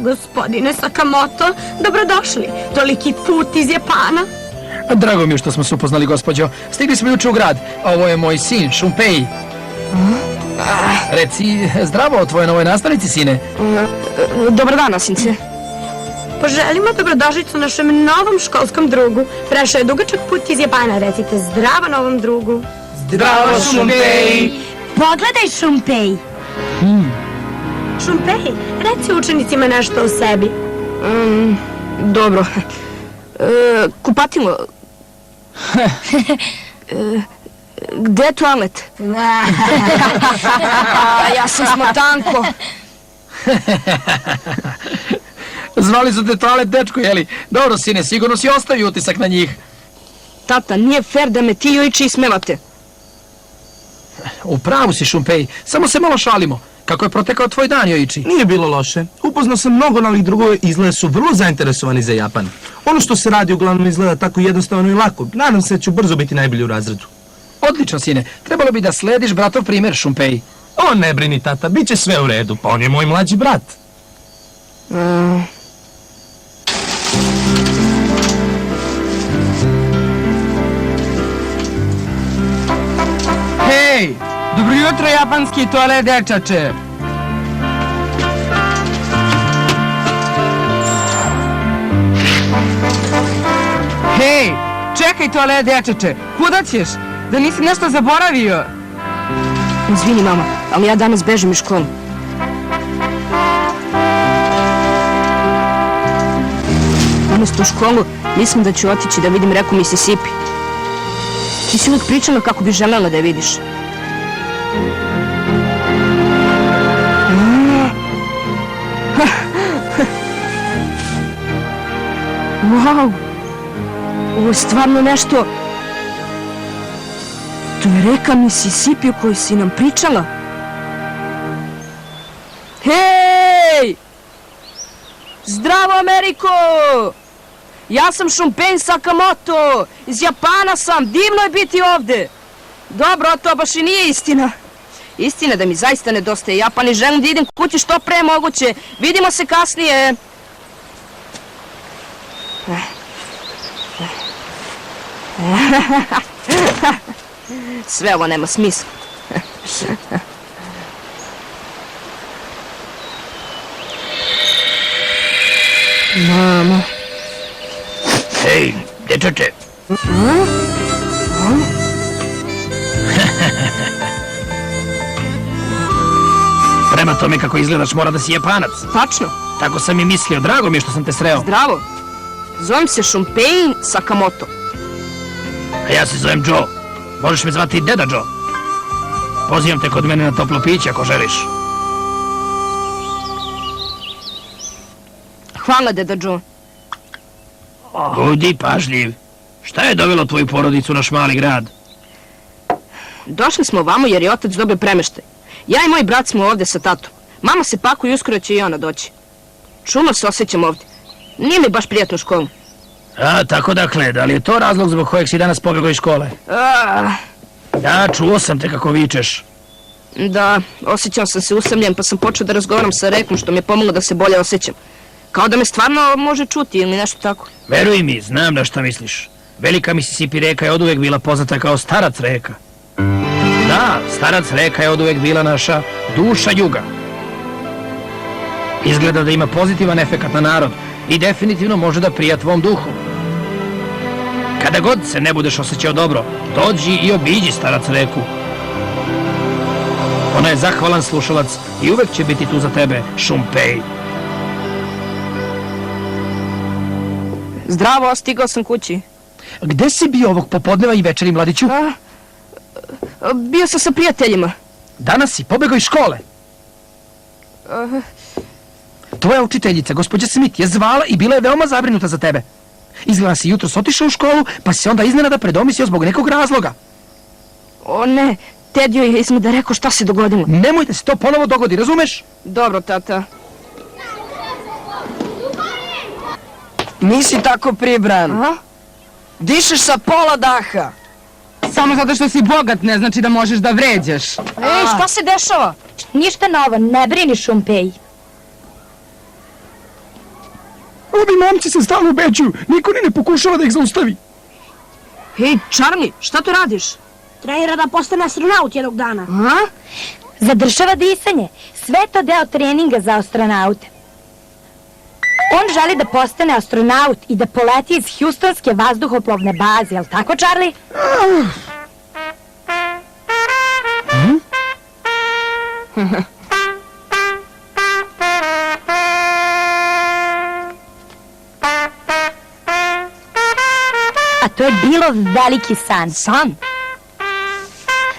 Gospodine Sakamoto, dobrodošli. Toliki put iz Japana. Drago mi je što smo se upoznali, gospođo. Stigli smo juče u grad. Ovo je moj sin, Šunpei. Reci, zdravo o tvojoj novoj nastavnici, sine. Dobar dan, since. Poželimo dobrodošlicu našem novom školskom drugu. Prešao je dugačak put iz Japana. Recite zdravo novom drugu. Zdravo, Šunpei. Pogledaj, Šunpei. Šunpei, reci učenicima nešto o sebi. Dobro. Kupatilo. Gde je toalet? Ja sam smotanko. Zvali su te toalet, dečko, jeli? Dobro, sine, sigurno si ostavio utisak na njih. Tata, nije fair da me ti i Joichi ismevate. U pravu si, Šunpei. Samo se malo šalimo. Kako je protekao tvoj dan, Joichi? Nije bilo loše. Upoznao sam mnogo novih drugova i izgleda su vrlo zainteresovani za Japan. Ono što se radi uglavnom izgleda tako jednostavno i lako. Nadam se da ću brzo biti najbolji u razredu. Odlično, sine. Trebalo bi da slediš bratov primjer, Šunpei. O, ne brini, tata, bit će sve u redu, pa on je moj mlađi brat. Hej, dobro jutro, japanski toalet dečače. Hej, čekaj toalet dečače, kuda ćeš? Da nisi nešto zaboravio? Izvini, mama, ali ja danas bežim iz škole. Umesto u školu, mislim da ću otići da vidim reku Mississippi. Ti si uvijek pričala kako bi želela da je vidiš. Wow! Ovo je stvarno nešto... To je reka Mississippi o kojoj si nam pričala. Hej! Zdravo, Ameriko! Ja sam Šunpei Sakamoto! Iz Japana sam! Divno je biti ovde! Dobro, to baš i nije istina. Istina je da mi zaista nedostaje Japan i želim da idem kući što pre moguće. Vidimo se kasnije! Sve ovo nema smisla. Mama. Hej, dečače. Prema tome kako izgledaš mora da si Japanac. Tačno. Tako sam i mislio, drago mi je što sam te sreo. Zdravo. Zovem se Šunpei Sakamoto. A ja se zovem Joe. Možeš me zvati Deda Joe. Pozivam te kod mene na toplo piće ako želiš. Hvala, Deda Joe. Budi pažljiv. Šta je dovelo tvoju porodicu u naš mali grad? Došli smo ovamo jer je otac dobio premeštaj. Ja i moj brat smo ovde sa tatom. Mama se pakuje i uskoro će i ona doći. Čudno se osjećam ovde. Nije mi baš prijatno u školu. A, tako dakle, da li je to razlog zbog kojeg si danas pobegao iz škole? Da, čuo sam te kako vičeš. Da, osjećao sam se usamljen pa sam počeo da razgovaram sa rekom što mi je pomoglo da se bolje osjećam. Kao da me stvarno može čuti ili nešto tako. Veruj mi, znam na šta misliš. Velika Mississippi reka je oduvek bila poznata kao starac reka. Da, starac reka je oduvek bila naša duša juga. Izgleda da ima pozitivan efekat na narod i definitivno može da prija tvom duhu. Kada god se ne budeš osjećao dobro, dođi i obiđi starac reku. Ona je zahvalan slušalac i uvek će biti tu za tebe, Šunpei. Zdravo, stigao sam kući. Gde si bio ovog popodneva i večeri, mladiću? Bio sam sa prijateljima. Danas si pobegao iz škole. Tvoja učiteljica, gospođa Smith, je zvala i bila je veoma zabrinuta za tebe. Izgleda si jutros otišao u školu, pa si se onda iznenada predomislio zbog nekog razloga. O ne, Tedio je iznuda rekao šta se dogodilo. Nemoj da se to ponovo dogodi, razumeš? Dobro, tata. Nisi tako pribran. Dišeš sa pola daha. Samo zato što si bogat ne znači da možeš da vređaš. Šta se dešava? Ništa novo, ne brini, Šunpei. Ovi momci se stalno obećuju, niko ni ne pokušava da ih zaustavi. Hej, Charlie, šta to radiš? Trenira da postane astronaut jednog dana. A? Zadržava disanje. Sve je to deo treninga za astronaute. On želi da postane astronaut i da poleti iz Hjustonske vazduhoplovne baze, jel tako, Charlie? A to je Billov veliki san. San?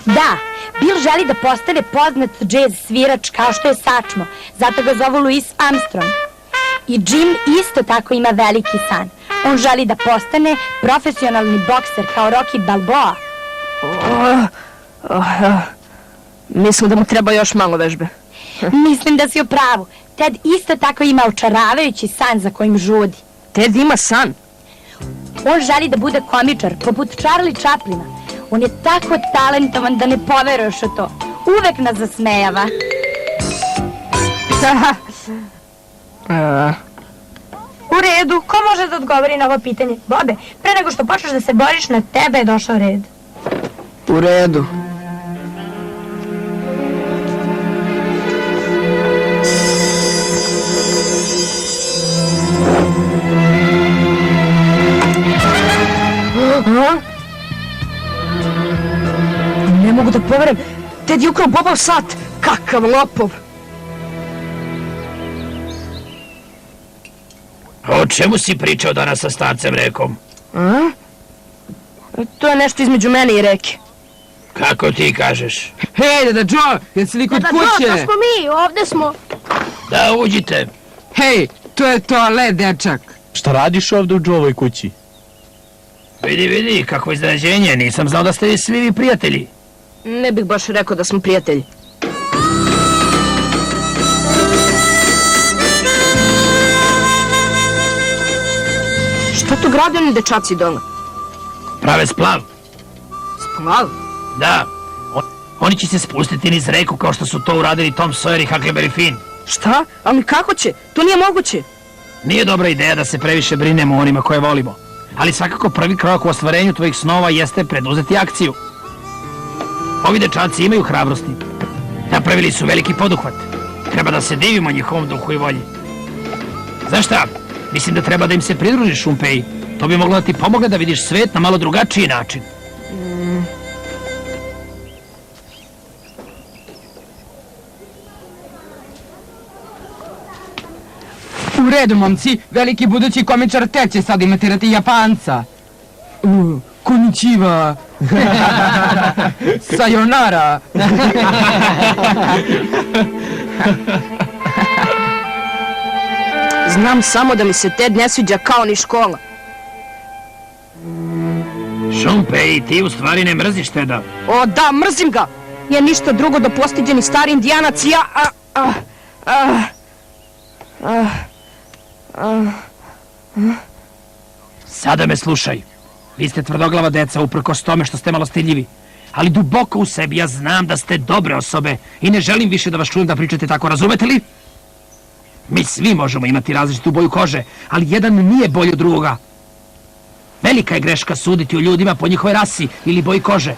Da, Bill želi da postane poznat džez svirač kao što je Sačmo, zato ga zovu Louis Armstrong. I Jim isto tako ima veliki san. On želi da postane profesionalni bokser kao Rocky Balboa. Mislim da mu treba još malo vežbe. Mislim da si u pravu. Ted isto tako ima očaravajući san za kojim žudi. Ted ima san. On želi da bude komičar, poput Charlie Chaplina. On je tako talentovan da ne poveruješ u to. Uvek nas zasmejava. U redu, ko može da odgovori na ovo pitanje? Bobe, pre nego što počneš da se boriš, na tebe je došao red. U redu. Ne mogu da poverujem. Ted je ukrao Bobov sat. Kakav lopov. O čemu si pričao danas sa starcem Rekom? A? To je nešto između mene i Reke. Kako ti kažeš? Hej, Deda Joe, jesi li kod Da, kuće? to smo mi, ovde smo. Da, uđite. Hej, to je toalet, dečak. Šta radiš ovde u Joeovoj kući? Vidi, kako iznenađenje, nisam znao da ste vi svi vi prijatelji. Ne bih baš rekao da smo prijatelji. Šta tu grade oni dečaci dole? Prave splav. Splav? Da. Oni će se spustiti niz reku kao što su to uradili Tom Sawyer i Huckleberry Finn. Šta? Ali kako će? To nije moguće. Nije dobra ideja da se previše brinemo o onima koje volimo. Ali svakako prvi korak u ostvarenju tvojih snova jeste preduzeti akciju. Ovi dečaci imaju hrabrosti. Napravili su veliki poduhvat. Treba da se divimo njihovom duhu i volji. Znaš šta? Mislim da treba da im se pridružiš, Šumpeji. To bi moglo da ti pomogne da vidiš svet na malo drugačiji način. U redu, momci, veliki budući komičar Ted će sad imitirati Japanca. Konnichiwa. Sayonara. Znam samo da mi se Ted ne sviđa kao ni škola. Šumpeji, ti u stvari ne mrziš Teda. O da, mrzim ga! Nije ništa drugo do postiđeni stari indijanac i ja... Sada me slušaj. Vi ste tvrdoglava deca uprkos tome što ste malo stidljivi. Ali duboko u sebi ja znam da ste dobre osobe i ne želim više da vas čujem da pričate tako, razumete li? Mi svi možemo imati različitu boju kože, ali jedan nije bolji od drugoga. Velika je greška suditi o ljudima po njihovoj rasi ili boji kože.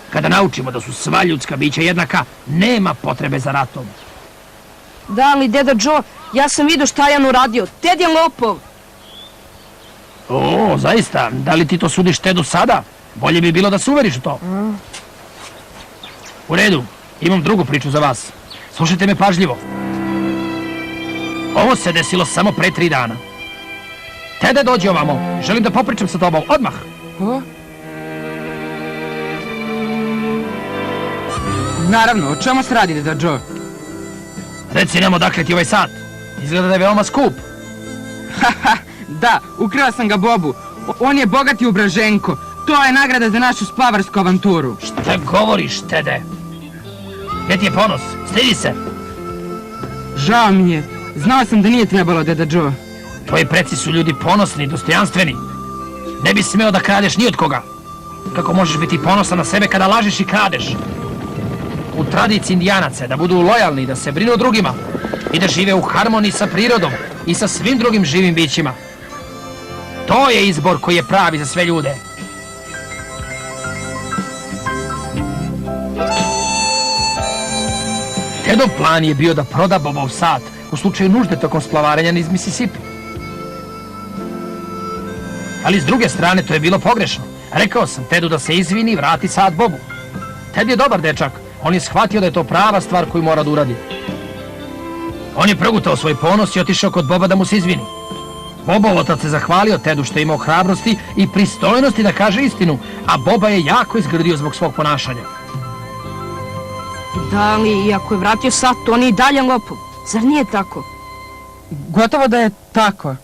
Kada naučimo da su sva ljudska bića jednaka, nema potrebe za ratom. Da, ali deda Joe, ja sam vidio šta je on uradio. Ted je lopov. O, zaista, da li ti to sudiš Tedu sada? Bolje bi bilo da se uveriš u to. U redu, imam drugu priču za vas. Slušajte me pažljivo. Ovo se desilo samo pre 3 dana. Tede, dođi ovamo. Želim da popričam sa tobom, odmah. Naravno, o čemu se radi, Deda Joe? Reci nam odakle ti ovaj sat. Izgleda da je veoma skup. Da, ukrao sam ga Bobu. On je bogati ubraženko. To je nagrada za našu splavarsku avanturu. Šta govoriš, Tede? Gdje ti je ponos? Stidi se. Žao mi je. Znao sam da nije trebalo, Deda Joe. Tvoji preci su ljudi ponosni i dostojanstveni. Ne bi smeo da kradeš ni od koga. Kako možeš biti ponosan na sebe kada lažeš i kradeš? u tradiciji indijanaca je da budu lojalni, da se brinu o drugima i da žive u harmoniji sa prirodom i sa svim drugim živim bićima. To je izbor koji je pravi za sve ljude. Tedov plan je bio da proda Bobov sat u slučaju nužde tokom splavarenja niz Mississippi. Ali s druge strane to je bilo pogrešno. Rekao sam Tedu da se izvini i vrati sat Bobu. Ted je dobar dečak. On je shvatio da je to prava stvar koju mora da uradi. On je progutao svoj ponos i otišao kod Boba da mu se izvini. Bobov otac se zahvalio Tedu što je imao hrabrosti i pristojnosti da kaže istinu, a Boba je jako izgrdio zbog svog ponašanja. Da, ali i ako je vratio sat, on je i dalje lopov. Zar nije tako? Gotovo da je tako.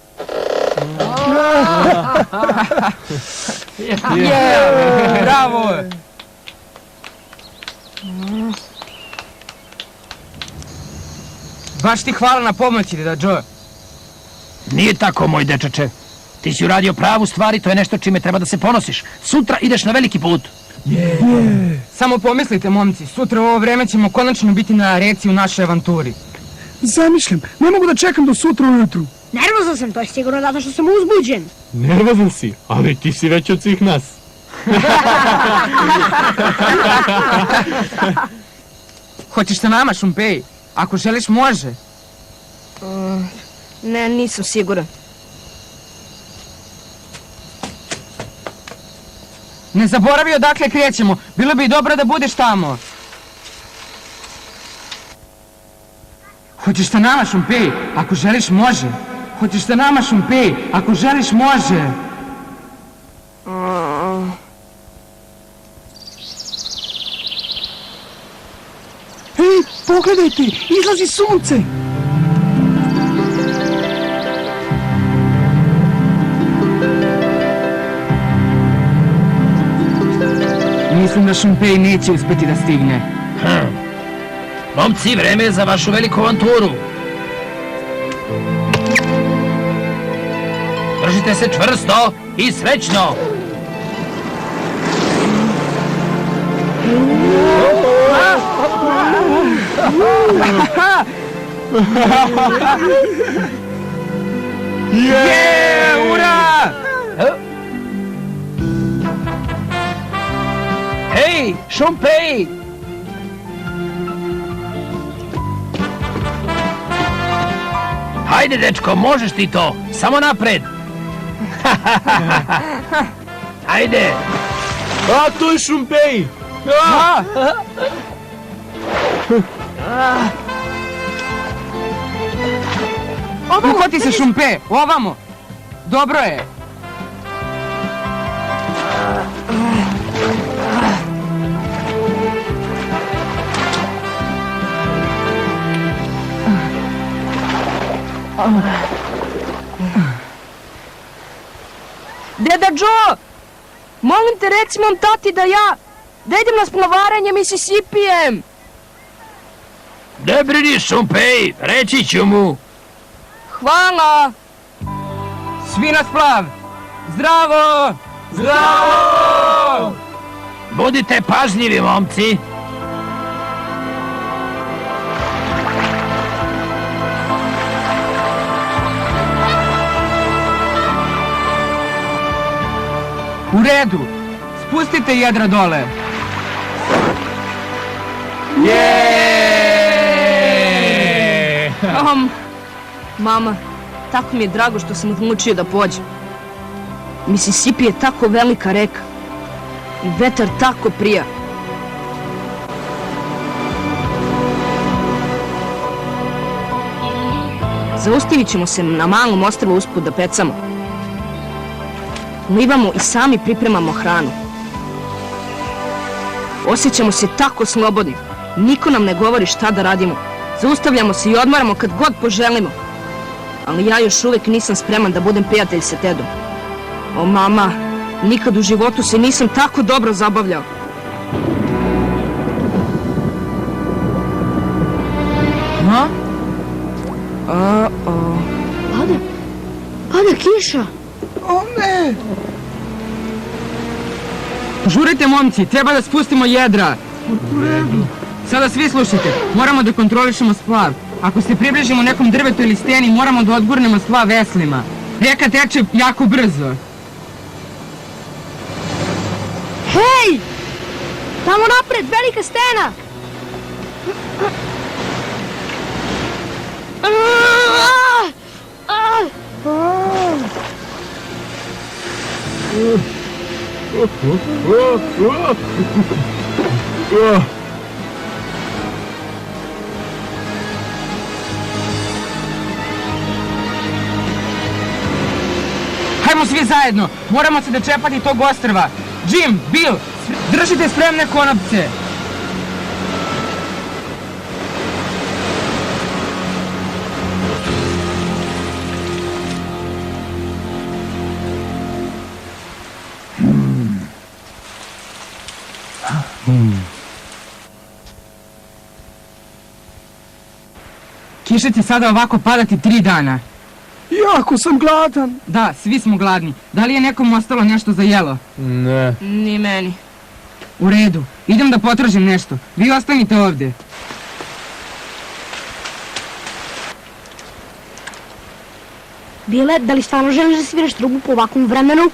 Bravo! Baš ti hvala na pomoći, Deda Joe. Nije tako, moj dečače. Ti si uradio pravu stvar i to je nešto čime treba da se ponosiš. Sutra ideš na veliki put. Samo pomislite, momci, sutra u ovo vreme ćemo konačno biti na reci u našoj avanturi. Zamišljam, ne mogu da čekam do sutra ujutru. Nervozan sam, to je sigurno zato što sam uzbuđen. Nervozan si, ali ti si već od svih nas. Hoćeš sa nama, Šumpej? Ako želiš, može. Ne, nisam siguran. Ne zaboravi odakle krećemo. Bilo bi dobro da budeš tamo. Hoćeš sa nama, Šumpej? Ako želiš, može. Hoćeš sa nama, Šumpej? Ako želiš, može. Hej, pogledajte, izlazi sunce. Mislim da Šumpej neće uspeti da stigne. Momci, vreme je za vašu veliku avanturu. Držite se čvrsto i srećno. Ura! Hej, Šumpej! Hajde, dečko, možeš ti to. Samo napred. Hajde. A, to je Šumpej! Uhvati se, Šumpe, ovamo. Dobro je. Deda Joe! Molim te, reci mom tati da idem na splavarenje Mississippijem. Ne brini, Šumpej, reći ću mu. Hvala! Svi na splav. Zdravo! Zdravo! Budite pažljivi, momci. U redu. Spustite jedra dole. Mama, tako mi je drago što sam odlučio da pođem. Mississippi je tako velika reka. I vetar tako prija. Zaustavit ćemo se na malom ostrvu usput da pecamo. Plivamo i sami pripremamo hranu. Osjećamo se tako slobodni. Niko nam ne govori šta da radimo. Zaustavljamo se i odmaramo kad god poželimo. Ali ja još uvek nisam spreman da budem prijatelj sa Tedom. O mama, nikad u životu se nisam tako dobro zabavljao. Ha? Pada kiša. O ne! Žurite, momci, treba da spustimo jedra. U redu. Sada svi slušajte, moramo da kontrolišemo splav. Ako se približimo nekom drvetu ili steni, moramo da odgurnemo splav veslima. Reka teče jako brzo. Hej! Tamo napred, velika stena! Hajmo svi zajedno, moramo se dočepati tog ostrva. Jim, Bill, držite spremne konopce. Kiša će sada ovako padati 3 dana. Jako sam gladan. Da, svi smo gladni. Da li je nekom ostalo nešto za jelo? Ne. Ni meni. U redu, idem da potražim nešto. Vi ostanite ovdje. Bile, da li stvarno želiš da sviraš trubu po ovakvom vremenu?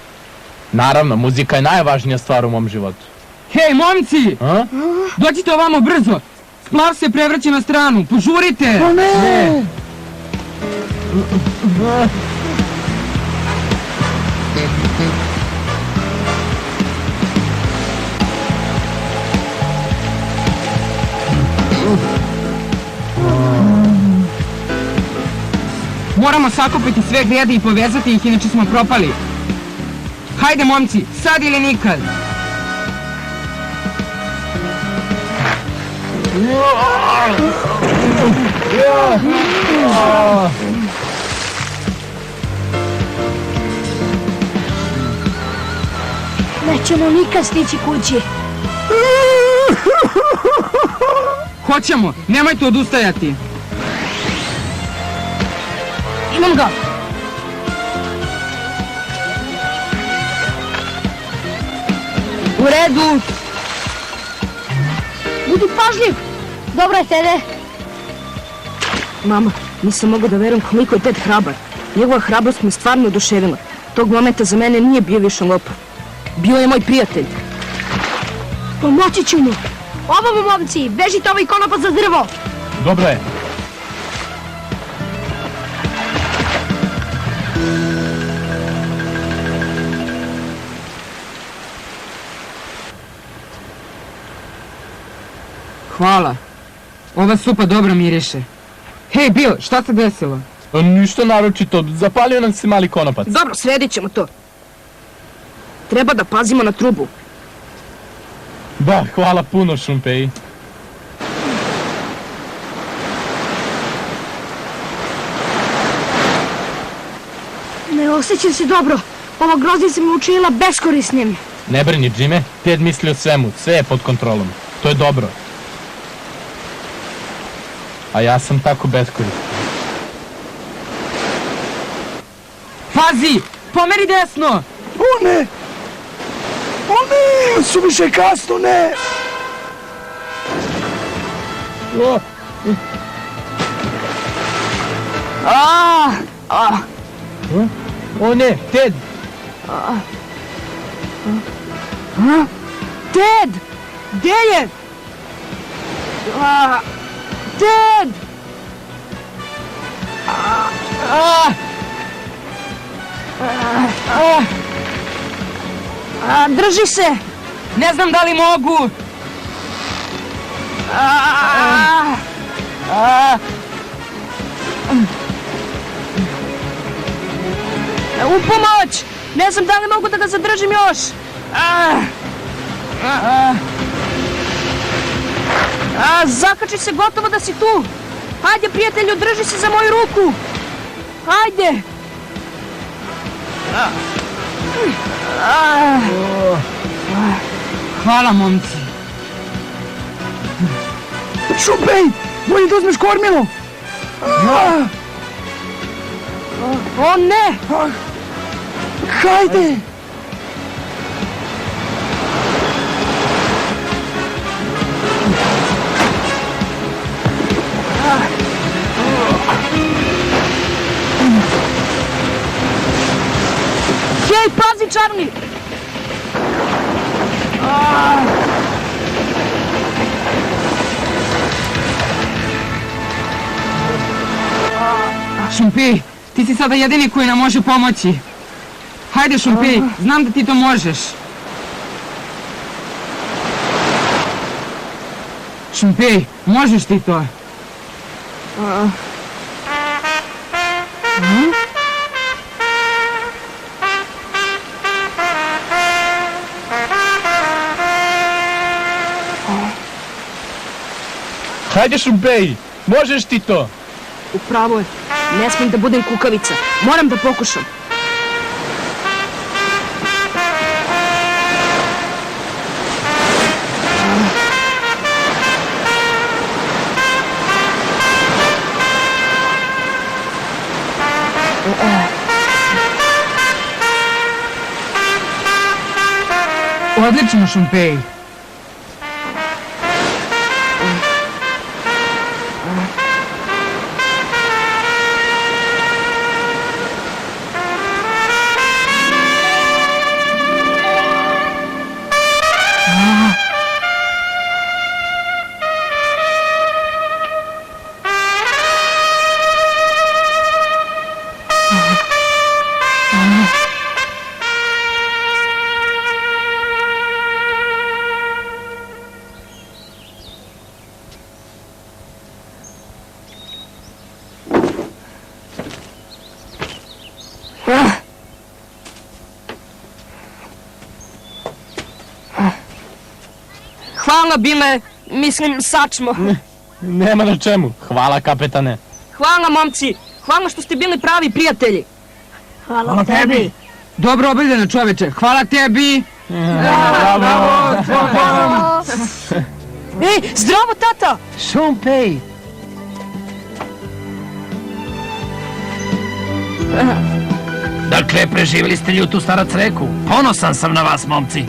Naravno, muzika je najvažnija stvar u mom životu. Hej, momci! A? Dođite ovamo brzo! Splav se prevraća na stranu, požurite! O ne! Moramo sakupiti sve grede i povezati ih, inače smo propali. Hajde, momci, sad ili nikad! Nećemo nikad stići kući. Hoćemo, nemojte odustajati! Imam ga! U redu. Budi pažljiv! Dobro je, Tede. Mama, nisam mogao da verujem koliko je Ted hrabar. Njegova hrabrost me stvarno oduševila. Tog momenta za mene nije bio više lopov. Bio je moj prijatelj. Pomoći ću mu. Ovamo, momci, bežite ovaj konopac za drvo. Dobro je. Hvala. Ova supa dobro miriše. Hej, Bill, šta se desilo? Ništa naročito, zapalio nam se mali konopac. Dobro, sredit ćemo to. Treba da pazimo na trubu. Da, hvala puno, Šumpeji. Ne osjećam se dobro. Ova groznica me učinila beskorisnim. Ne brini, Jime, Ted misli o svemu, sve je pod kontrolom. To je dobro. A ja sam tako beskoristan. Pazi! Pomeri desno! O ne! O ne! Suviše kasno, ne! O ne, Ted! Ted! Gdje je? Ted! Drži se! Ne znam da li mogu! U pomoć! Ne znam da li mogu da ga zadržim još! Zakači se, gotovo da si tu! Hajde, prijatelju, drži se za moju ruku! Hajde! Hvala, momci. Šumpej! Bolje da uzmeš kormilo! O ne! Hajde! Charlie! Šumpej, ti si sada jedini koji nam može pomoći. Hajde, Šumpej, znam da ti to možeš. Šumpej, možeš ti to. Hajde Šumpej, možeš ti to. Upravo je. Ne smijem da budem kukavica. Moram da pokušam. Odlično, Šumpej. Hvala, Bile. Mislim, sačmo. Nema na čemu. Hvala, kapetane. Hvala, momci. Hvala što ste bili pravi prijatelji. Hvala tebi. Dobro obavljeno, čoveče. Hvala tebi. Ej, zdravo, tata! Šumpej! Dakle, preživjeli ste ljutu starac reku. Ponosan sam na vas, momci.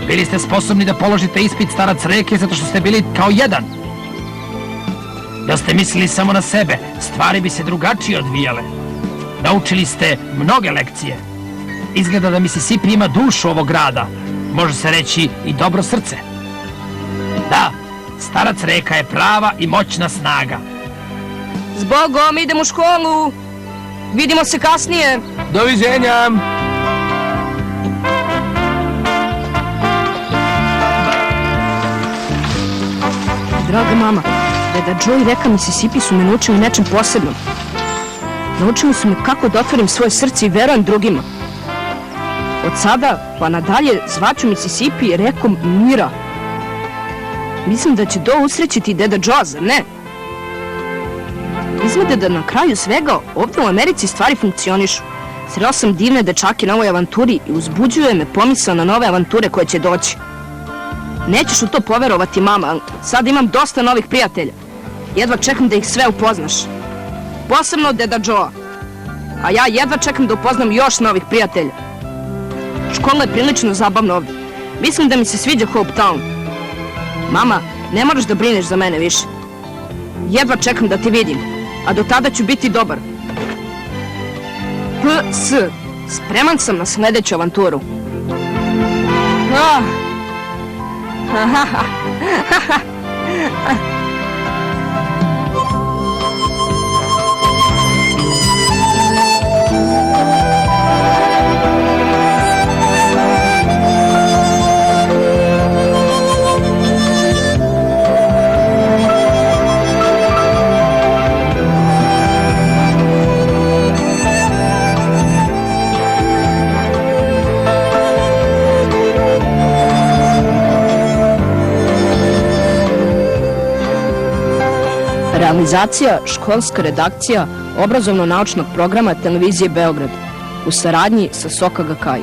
Bili ste sposobni da položite ispit starac reke zato što ste bili kao jedan. Da ste mislili samo na sebe, stvari bi se drugačije odvijale. Naučili ste mnoge lekcije. Izgleda da Mississippi ima dušu ovog grada. Može se reći i dobro srce. Da, starac reka je prava i moćna snaga. Zbogom, idem u školu. Vidimo se kasnije. Doviđenja! Draga mama, Deda Joe i reka Mississippi su me naučili nečem posebnom. Naučili su me kako da otvorim svoje srce i verujem drugima. Od sada pa nadalje zvaću Mississippi rekom mira. Mislim da će to usrećiti Deda Joe, zar ne? Izgleda da na kraju svega ovdje u Americi stvari funkcionišu. Sreo sam divne dečake na ovoj avanturi i uzbuđuje me pomisao na nove avanture koje će doći. Nećeš u to poverovati, mama, ali sad imam dosta novih prijatelja. Jedva čekam da ih sve upoznaš. Posebno Deda Joe. A ja jedva čekam da upoznam još novih prijatelja. Škola je prilično zabavna ovdje. Mislim da mi se sviđa Hope Town. Mama, ne moraš da brineš za mene više. Jedva čekam da te vidim, a do tada ću biti dobar. PS, spreman sam na sljedeću avanturu. Realizacija školska redakcija obrazovno-naučnog programa televizije Beograd u saradnji sa Soka Gakkai.